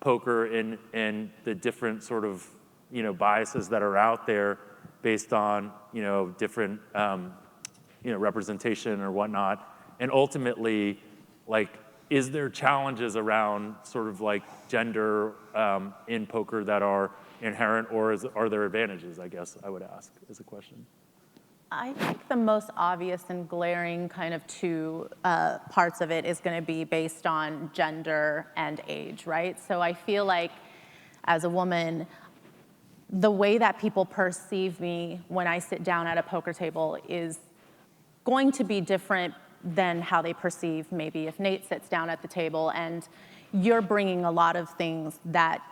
poker and the different sort of biases that are out there based on different representation or whatnot, and ultimately is there challenges around sort of gender in poker that are inherent, or are there advantages, I guess I would ask, is a question. I think the most obvious and glaring kind of two parts of it is going to be based on gender and age, right? So I feel like as a woman, the way that people perceive me when I sit down at a poker table is going to be different than how they perceive maybe if Nate sits down at the table, and you're bringing a lot of things that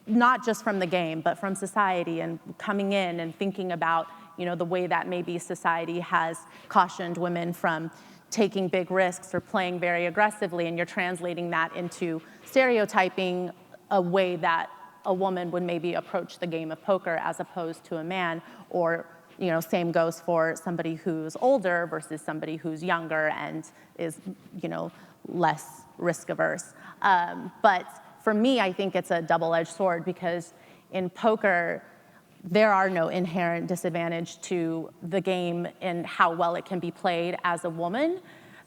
not just from the game, but from society and coming in and thinking about, you know, the way that maybe society has cautioned women from taking big risks or playing very aggressively, and you're translating that into stereotyping a way that a woman would maybe approach the game of poker as opposed to a man, or, you know, same goes for somebody who's older versus somebody who's younger and is, you know, less risk averse. But for me, I think it's a double-edged sword, because in poker, there are no inherent disadvantage to the game and how well it can be played as a woman.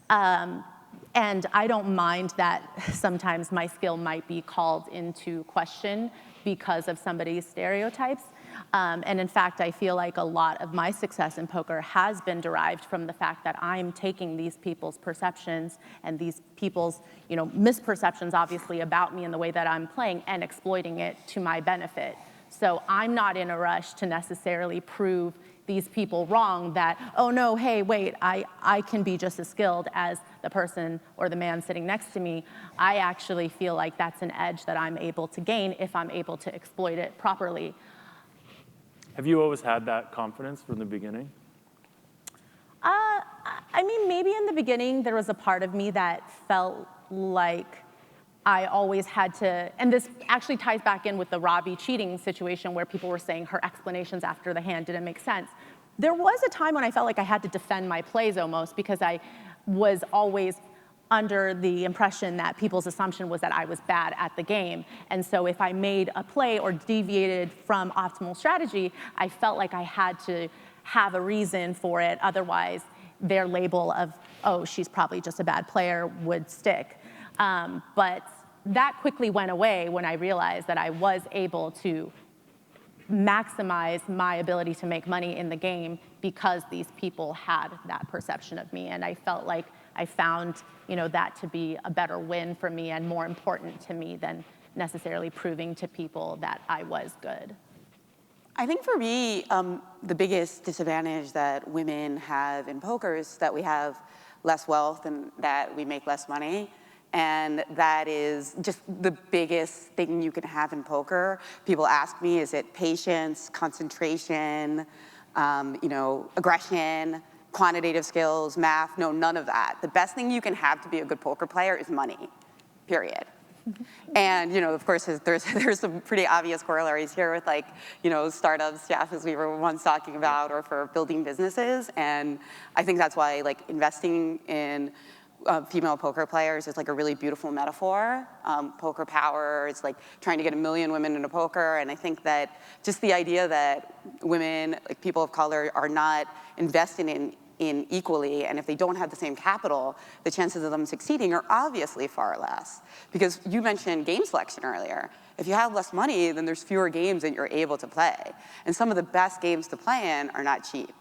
And I don't mind that sometimes my skill might be called into question because of somebody's stereotypes. And in fact, I feel like a lot of my success in poker has been derived from the fact that I'm taking these people's perceptions and these people's, you know, misperceptions, obviously, about me and the way that I'm playing, and exploiting it to my benefit. So I'm not in a rush to necessarily prove these people wrong that, oh no, hey, wait, I can be just as skilled as the person or the man sitting next to me. I actually feel like that's an edge that I'm able to gain if I'm able to exploit it properly. Have you always had that confidence from the beginning? I mean, maybe in the beginning there was a part of me that felt like I always had to, and this actually ties back in with the Robbie cheating situation where people were saying her explanations after the hand didn't make sense. There was a time when I felt like I had to defend my plays almost, because I was always under the impression that people's assumption was that I was bad at the game. And so if I made a play or deviated from optimal strategy, I felt like I had to have a reason for it. Otherwise, their label of, oh, she's probably just a bad player would stick. But that quickly went away when I realized that I was able to maximize my ability to make money in the game because these people had that perception of me. And I felt like I found, you know, that to be a better win for me and more important to me than necessarily proving to people that I was good. I think for me, the biggest disadvantage that women have in poker is that we have less wealth and that we make less money. And that is just the biggest thing you can have in poker. People ask me, is it patience, concentration, you know, aggression, quantitative skills, math? No, none of that. The best thing you can have to be a good poker player is money, period. And, you know, of course, there's some pretty obvious corollaries here with, like, you know, startups, Jeff, as we were once talking about, or for building businesses. And I think that's why, like, investing in female poker players is like a really beautiful metaphor. Poker power is like trying to get 1 million women into poker. And I think that just the idea that women, like people of color, are not invested in equally, and if they don't have the same capital, the chances of them succeeding are obviously far less. Because you mentioned game selection earlier. If you have less money, then there's fewer games that you're able to play. And some of the best games to play in are not cheap.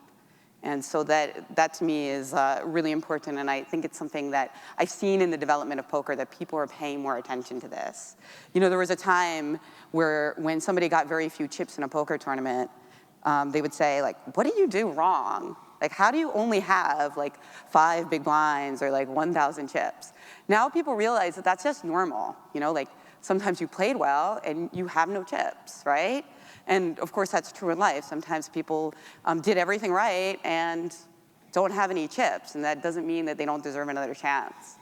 And so that to me is really important, and I think it's something that I've seen in the development of poker, that people are paying more attention to this. You know, there was a time where when somebody got very few chips in a poker tournament, they would say, like, what do you do wrong? Like, how do you only have like 5 big blinds or like 1,000 chips? Now people realize that that's just normal. You know, like sometimes you played well and you have no chips, right? And of course, that's true in life. Sometimes people did everything right and don't have any chips, and that doesn't mean that they don't deserve another chance.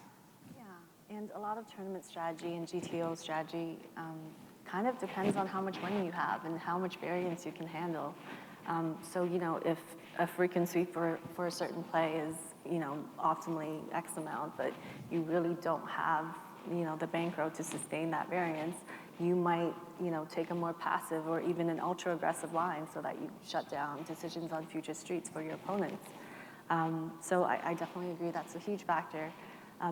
Yeah, and a lot of tournament strategy and GTO strategy kind of depends on how much money you have and how much variance you can handle. So, you know, if a frequent sweep for a certain play is, you know, optimally X amount, but you really don't have, you know, the bankroll to sustain that variance, you might, you know, take a more passive or even an ultra-aggressive line so that you shut down decisions on future streets for your opponents. So I definitely agree that's a huge factor.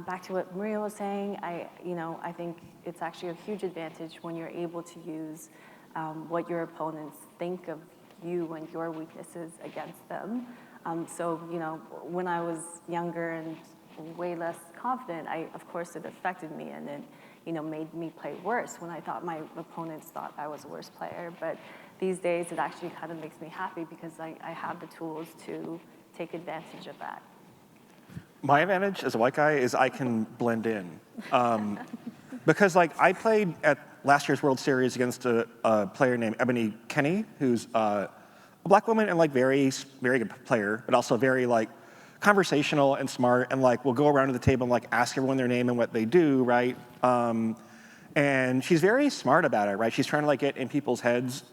Back to what Maria was saying, I think it's actually a huge advantage when you're able to use what your opponents think of you and your weaknesses against them. So, you know, when I was younger and way less confident, of course it affected me, and it, you know, made me play worse when I thought my opponents thought I was a worse player. But these days it actually kind of makes me happy because I have the tools to take advantage of that. My advantage as a white guy is I can blend in. Because like I played at last year's World Series against a player named Ebony Kenny, who's a black woman and like very good player, but also very like conversational and smart, and like will go around to the table and like ask everyone their name and what they do, right? And she's very smart about it, right? She's trying to like get in people's heads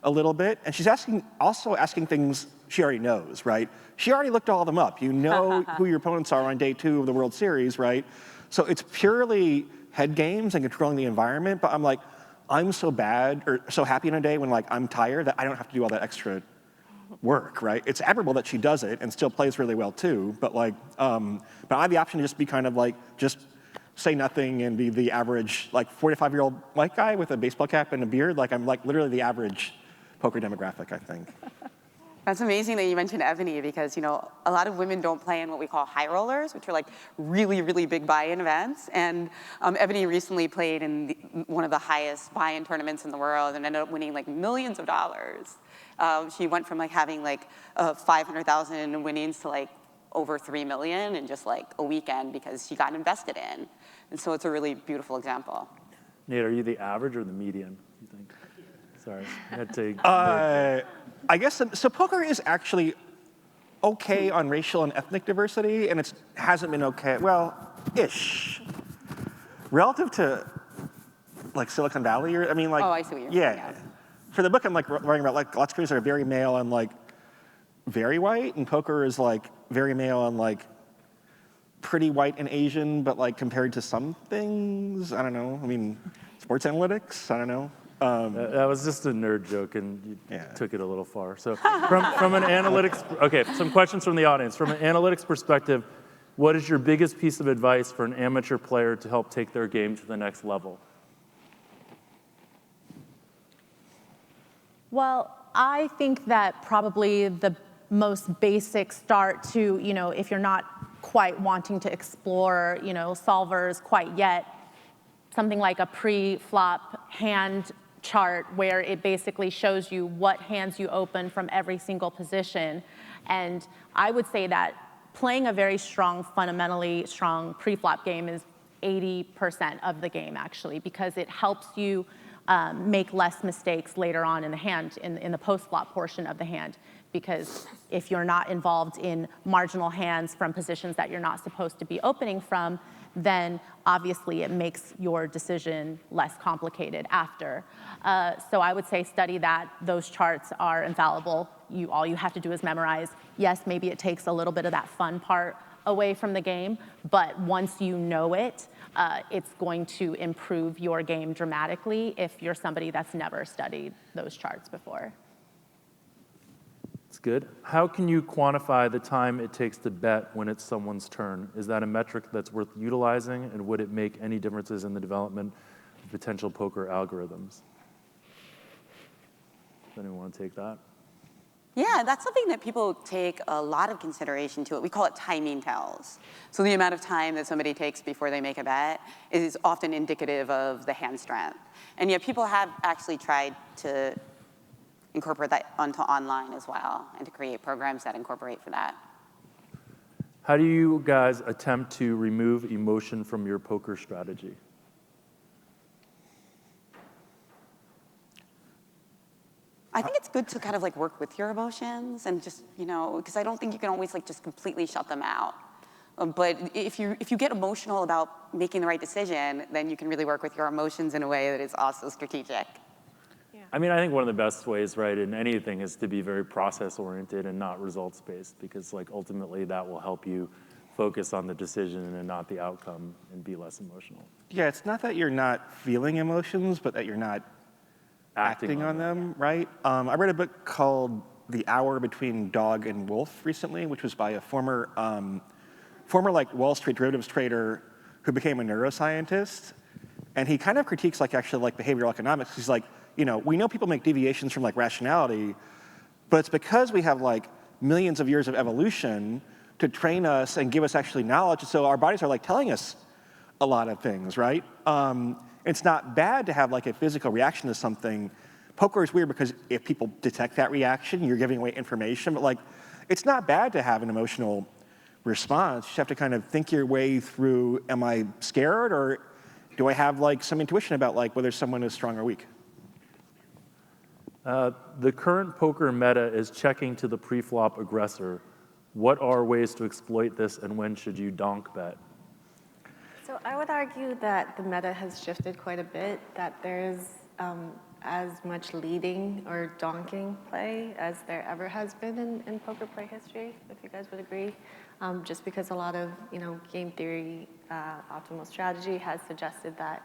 a little bit, and she's also asking things she already knows, right? She already looked all of them up. You know who your opponents are on day 2 of the World Series, right? So it's purely head games and controlling the environment, but I'm like, I'm so bad or so happy in a day when like I'm tired that I don't have to do all that extra work, right? It's admirable that she does it and still plays really well too, but like, but I have the option to just be kind of like, just say nothing and be the average like 45-year-old white guy with a baseball cap and a beard. Like I'm like literally the average poker demographic, I think. That's amazing that you mentioned Ebony because, you know, a lot of women don't play in what we call high rollers, which are like really, really big buy-in events. And Ebony recently played in one of the highest buy-in tournaments in the world and ended up winning like millions of dollars. She went from like having like 500,000 in winnings to like over 3 million in just like a weekend because she got invested in. And so it's a really beautiful example. Nate, are you the average or the median, you think? Sorry, I had to. I guess, so poker is actually okay on racial and ethnic diversity, and it hasn't been okay, well, ish. Relative to like Silicon Valley, or, I mean like. Oh, I see what you're saying. Yeah. For the book, I'm like writing about like lots of creators are very male and like very white, and poker is like very male and like pretty white and Asian, but like compared to some things, I don't know. I mean, sports analytics, I don't know. That was just a nerd joke, and you took it a little far. So from an analytics, okay, some questions from the audience. From an analytics perspective, what is your biggest piece of advice for an amateur player to help take their game to the next level? Well, I think that probably the most basic start to, you know, if you're not quite wanting to explore, you know, solvers quite yet, something like a pre-flop hand chart where it basically shows you what hands you open from every single position. And I would say that playing a very strong, fundamentally strong pre-flop game is 80% of the game, actually, because it helps you make less mistakes later on in the hand, in the post-flop portion of the hand. Because if you're not involved in marginal hands from positions that you're not supposed to be opening from, then obviously it makes your decision less complicated after. So I would say study that. Those charts are infallible. All you have to do is memorize. Yes, maybe it takes a little bit of that fun part away from the game, but once you know it, it's going to improve your game dramatically if you're somebody that's never studied those charts before. That's good. How can you quantify the time it takes to bet when it's someone's turn? Is that a metric that's worth utilizing, and would it make any differences in the development of potential poker algorithms? Does anyone want to take that? Yeah, that's something that people take a lot of consideration to it. We call it timing tells. So the amount of time that somebody takes before they make a bet is often indicative of the hand strength. And yet people have actually tried to incorporate that onto online as well and to create programs that incorporate for that. How do you guys attempt to remove emotion from your poker strategy? I think it's good to kind of like work with your emotions and just, you know, because I don't think you can always like just completely shut them out. But if you get emotional about making the right decision, then you can really work with your emotions in a way that is also strategic. I mean, I think one of the best ways, right, in anything is to be very process-oriented and not results-based, because like ultimately that will help you focus on the decision and not the outcome and be less emotional. Yeah, it's not that you're not feeling emotions, but that you're not acting on them, right? I read a book called The Hour Between Dog and Wolf recently, which was by a former like Wall Street derivatives trader who became a neuroscientist. And he kind of critiques like actually like behavioral economics. He's like, we know people make deviations from like rationality, but it's because we have like millions of years of evolution to train us and give us actually knowledge. So our bodies are like telling us a lot of things, right? It's not bad to have like a physical reaction to something. Poker is weird because if people detect that reaction, you're giving away information, but like, it's not bad to have an emotional response. You just have to kind of think your way through, am I scared, or do I have like some intuition about like whether someone is strong or weak? The current poker meta is checking to the pre-flop aggressor. What are ways to exploit this, and when should you donk bet? So I would argue that the meta has shifted quite a bit, that there's as much leading or donking play as there ever has been in poker play history, if you guys would agree. Just because a lot of game theory, optimal strategy has suggested that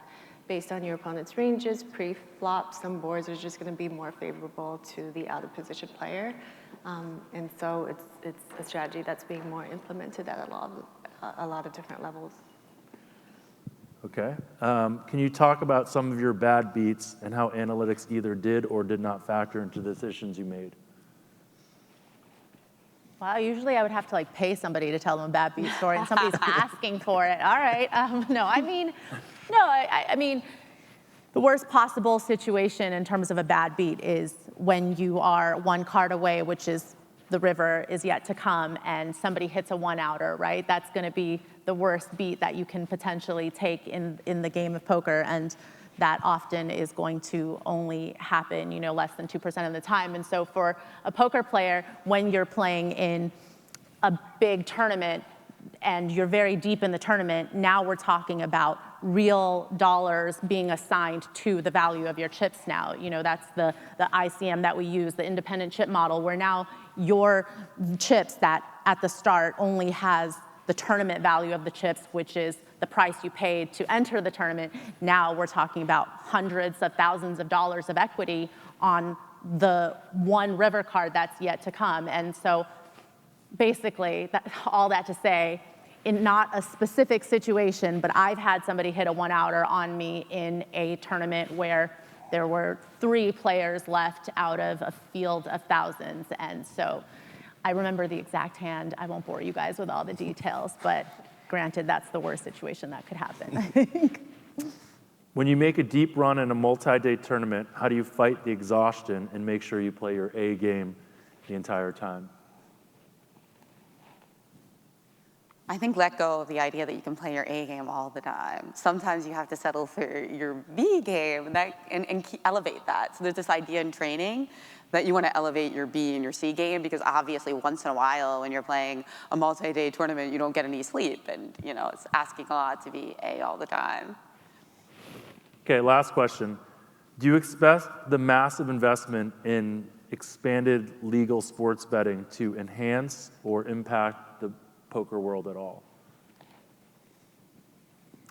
based on your opponent's ranges, pre-flop, some boards are just going to be more favorable to the out-of-position player. And so it's a strategy that's being more implemented at a lot of different levels. Okay. Can you talk about some of your bad beats and how analytics either did or did not factor into the decisions you made? Well, usually I would have to like pay somebody to tell them a bad beat story, and somebody's asking for it. All right. I mean, the worst possible situation in terms of a bad beat is when you are one card away, which is the river is yet to come, and somebody hits a one-outer, right? That's going to be the worst beat that you can potentially take in the game of poker, and that often is going to only happen, less than 2% of the time. And so for a poker player, when you're playing in a big tournament and you're very deep in the tournament, now we're talking about real dollars being assigned to the value of your chips now. That's the ICM that we use, the independent chip model, where now your chips that at the start only has the tournament value of the chips, which is the price you paid to enter the tournament. Now we're talking about hundreds of thousands of dollars of equity on the one river card that's yet to come. And so basically, all that to say, in not a specific situation, but I've had somebody hit a one-outer on me in a tournament where there were 3 players left out of a field of thousands. And so I remember the exact hand. I won't bore you guys with all the details, but granted, that's the worst situation that could happen, I think. When you make a deep run in a multi-day tournament, how do you fight the exhaustion and make sure you play your A game the entire time? I think let go of the idea that you can play your A game all the time. Sometimes you have to settle for your B game and elevate that. So there's this idea in training that you want to elevate your B and your C game, because obviously once in a while when you're playing a multi-day tournament, you don't get any sleep, and it's asking a lot to be A all the time. Okay, last question. Do you expect the massive investment in expanded legal sports betting to enhance or impact the poker world at all?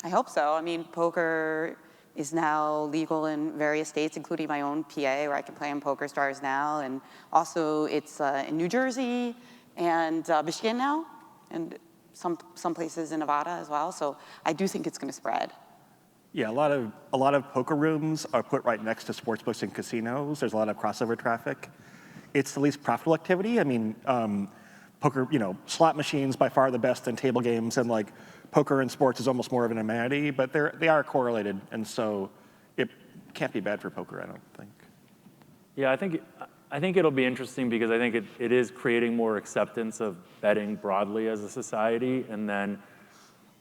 I hope so. I mean, poker is now legal in various states, including my own PA, where I can play on PokerStars now. And also it's in New Jersey and Michigan now, and some places in Nevada as well. So I do think it's going to spread. Yeah, a lot of poker rooms are put right next to sportsbooks and casinos. There's a lot of crossover traffic. It's the least profitable activity. I mean, poker, slot machines by far the best in table games, and like poker and sports is almost more of an amenity, but they are correlated, and so it can't be bad for poker, I don't think. Yeah, I think it'll be interesting because I think it is creating more acceptance of betting broadly as a society, and then,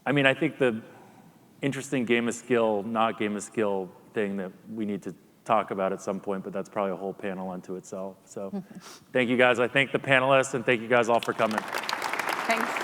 I think the interesting game of skill, not game of skill thing that we need to talk about at some point, but that's probably a whole panel unto itself. So thank you guys. I thank the panelists, and thank you guys all for coming. Thanks.